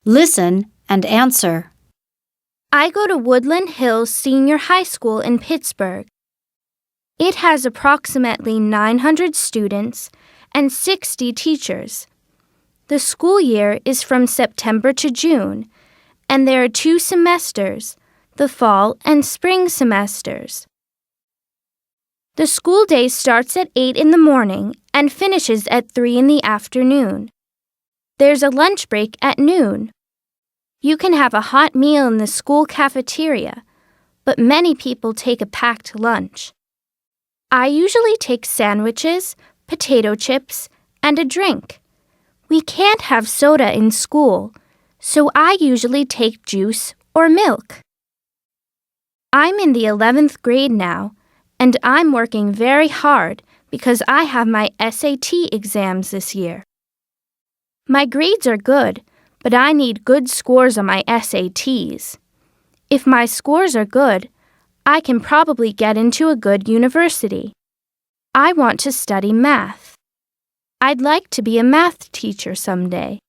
Listen and answer. I go to Woodland Hills Senior High School in Pittsburgh. It has approximately 900 students and 60 teachers. The school year is from September to June, and there are 2 semesters, the fall and spring semesters. The school day starts at 8 in the morning and finishes at 3 in the afternoon. There's a lunch break at noon. You can have a hot meal in the school cafeteria, but many people take a packed lunch. I usually take sandwiches, potato chips, and a drink. We can't have soda in school, so I usually take juice or milk. I'm in the 11th grade now, and I'm working very hard because I have my SAT exams this year. My grades are good, but I need good scores on my SATs. If my scores are good, I can probably get into a good university. I want to study math. I'd like to be a math teacher someday.